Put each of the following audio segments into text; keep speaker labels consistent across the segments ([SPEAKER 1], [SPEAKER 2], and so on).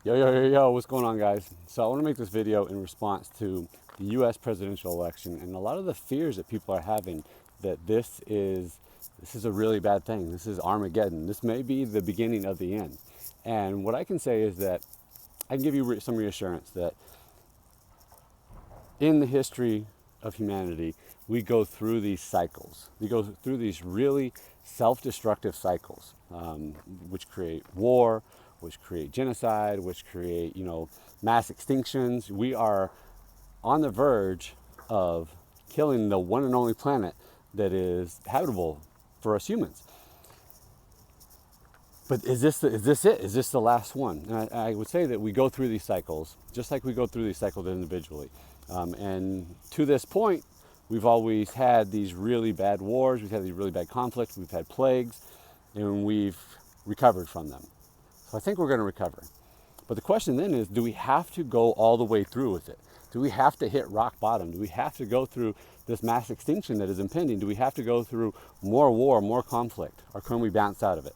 [SPEAKER 1] Yo, what's going on, guys? So I want to make this video in response to the US presidential election and a lot of the fears that people are having that this is a really bad thing. This is Armageddon. This may be the beginning of the end. And what I can say is that I can give you some reassurance that in the history of humanity, we go through these cycles. We go through these really self-destructive cycles, which create war, which create genocide, which create, mass extinctions. We are on the verge of killing the one and only planet that is habitable for us humans. But is this it? Is this the last one? And I would say that we go through these cycles, just like we go through these cycles individually. And to this point, we've always had these really bad wars, we've had these really bad conflicts, we've had plagues, and we've recovered from them. So I think we're going to recover. But the question then is, do we have to go all the way through with it? Do we have to hit rock bottom? Do we have to go through this mass extinction that is impending? Do we have to go through more war, more conflict, or can we bounce out of it?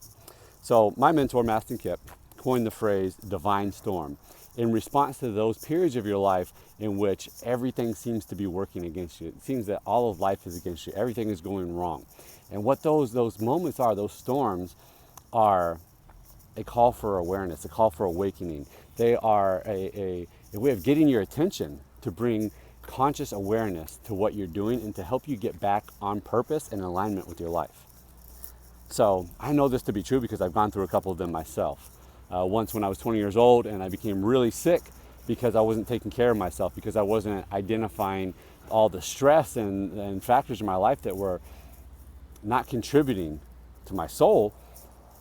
[SPEAKER 1] So my mentor, Maston Kipp, coined the phrase divine storm in response to those periods of your life in which everything seems to be working against you. It seems that all of life is against you. Everything is going wrong. And what those moments are, those storms, are a call for awareness, a call for awakening. They are a way of getting your attention to bring conscious awareness to what you're doing and to help you get back on purpose and alignment with your life. So I know this to be true because I've gone through a couple of them myself. Once when I was 20 years old and I became really sick because I wasn't taking care of myself, because I wasn't identifying all the stress and factors in my life that were not contributing to my soul.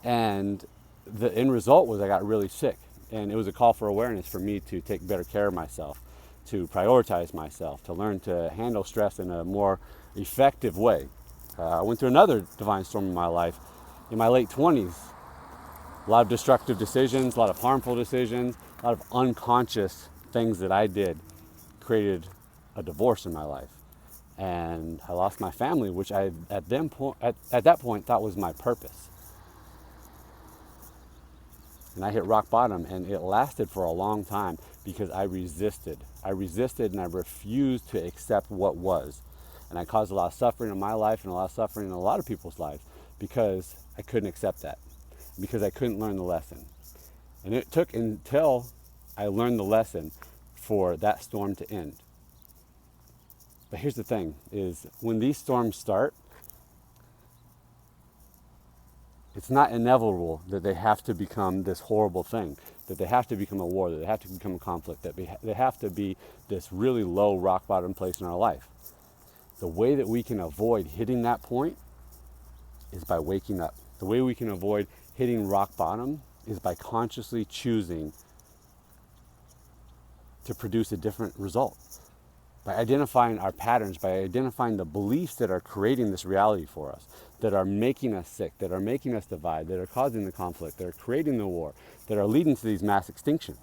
[SPEAKER 1] And the end result was I got really sick. And it was a call for awareness for me to take better care of myself, to prioritize myself, to learn to handle stress in a more effective way. I went through another divine storm in my life in my late 20s. A lot of destructive decisions, a lot of harmful decisions, a lot of unconscious things that I did created a divorce in my life. And I lost my family, which I at that point thought was my purpose. And I hit rock bottom, and it lasted for a long time because I resisted. I resisted and I refused to accept what was. And I caused a lot of suffering in my life and a lot of suffering in a lot of people's lives because I couldn't accept that, because I couldn't learn the lesson. And it took until I learned the lesson for that storm to end. But here's the thing, is when these storms start, it's not inevitable that they have to become this horrible thing, that they have to become a war, that they have to become a conflict, that they have to be this really low rock bottom place in our life. The way that we can avoid hitting that point is by waking up. The way we can avoid hitting rock bottom is by consciously choosing to produce a different result. By identifying our patterns, by identifying the beliefs that are creating this reality for us, that are making us sick, that are making us divide, that are causing the conflict, that are creating the war, that are leading to these mass extinctions.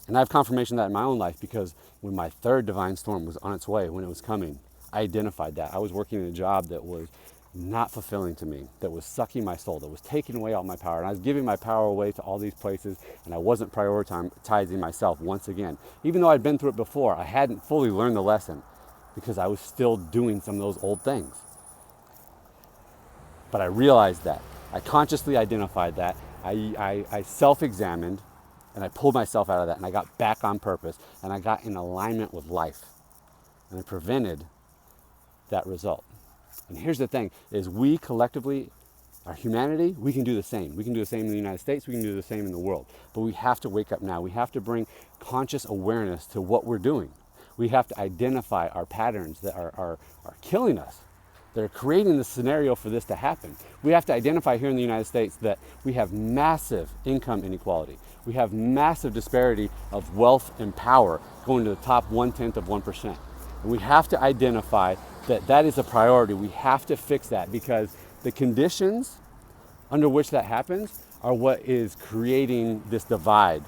[SPEAKER 1] And I have confirmation of that in my own life because when my third divine storm was on its way, when it was coming, I identified that. I was working in a job that was not fulfilling to me, that was sucking my soul, that was taking away all my power. And I was giving my power away to all these places, and I wasn't prioritizing myself once again. Even though I'd been through it before, I hadn't fully learned the lesson because I was still doing some of those old things. But I realized that. I consciously identified that. I self-examined, and I pulled myself out of that, and I got back on purpose, and I got in alignment with life, and I prevented that result. And here's the thing, is we collectively, our humanity, we can do the same. We can do the same in the United States, we can do the same in the world. But we have to wake up now. We have to bring conscious awareness to what we're doing. We have to identify our patterns that are killing us, that are creating the scenario for this to happen. We have to identify here in the United States that we have massive income inequality. We have massive disparity of wealth and power going to the top 1/10 of 1%. And we have to identify that that is a priority. We have to fix that because the conditions under which that happens are what is creating this divide.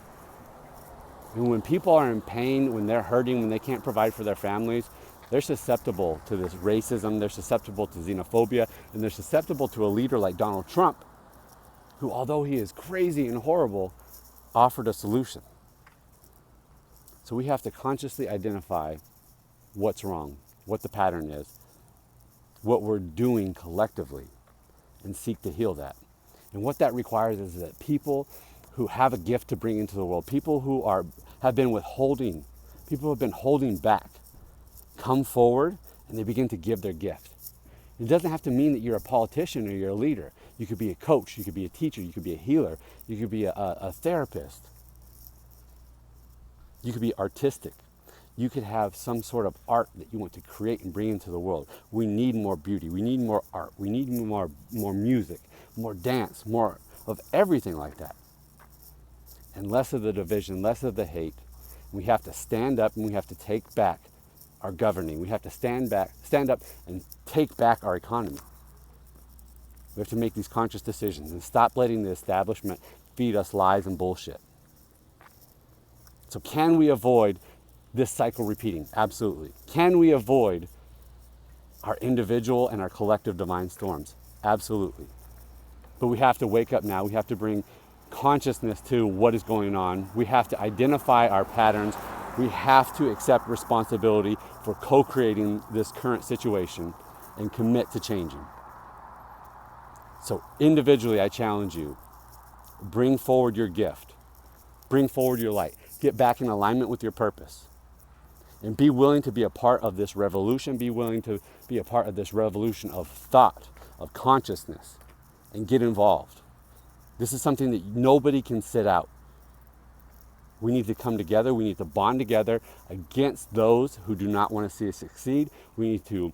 [SPEAKER 1] And when people are in pain, when they're hurting, when they can't provide for their families, they're susceptible to this racism, they're susceptible to xenophobia, and they're susceptible to a leader like Donald Trump who, although he is crazy and horrible, offered a solution. So we have to consciously identify what's wrong, what the pattern is, what we're doing collectively, and seek to heal that. And what that requires is that people who have a gift to bring into the world, people who have been withholding, people who have been holding back, come forward and they begin to give their gift. It doesn't have to mean that you're a politician or you're a leader. You could be a coach, you could be a teacher, you could be a healer, you could be a therapist. You could be artistic. You could have some sort of art that you want to create and bring into the world. We need more beauty. We need more art. We need more music, more dance, more of everything like that. And less of the division, less of the hate. We have to stand up and we have to take back our governing. We have to stand up and take back our economy. We have to make these conscious decisions and stop letting the establishment feed us lies and bullshit. So can we avoid this cycle repeating? Absolutely. Can we avoid our individual and our collective divine storms? Absolutely. But we have to wake up now. We have to bring consciousness to what is going on. We have to identify our patterns. We have to accept responsibility for co-creating this current situation and commit to changing. So individually, I challenge you, bring forward your gift. Bring forward your light. Get back in alignment with your purpose. And be willing to be a part of this revolution. Be willing to be a part of this revolution of thought, of consciousness, and get involved. This is something that nobody can sit out. We need to come together. We need to bond together against those who do not want to see us succeed. We need to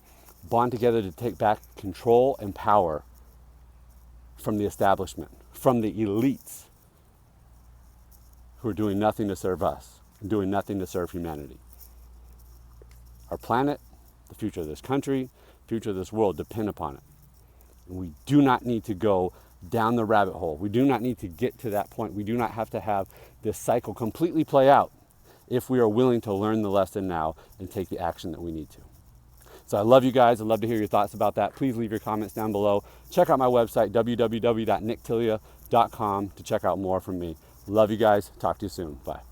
[SPEAKER 1] bond together to take back control and power from the establishment, from the elites who are doing nothing to serve us and doing nothing to serve humanity. Our planet, the future of this country, the future of this world depend upon it. And we do not need to go down the rabbit hole. We do not need to get to that point. We do not have to have this cycle completely play out if we are willing to learn the lesson now and take the action that we need to. So I love you guys. I'd love to hear your thoughts about that. Please leave your comments down below. Check out my website, www.nicktilia.com, to check out more from me. Love you guys. Talk to you soon. Bye.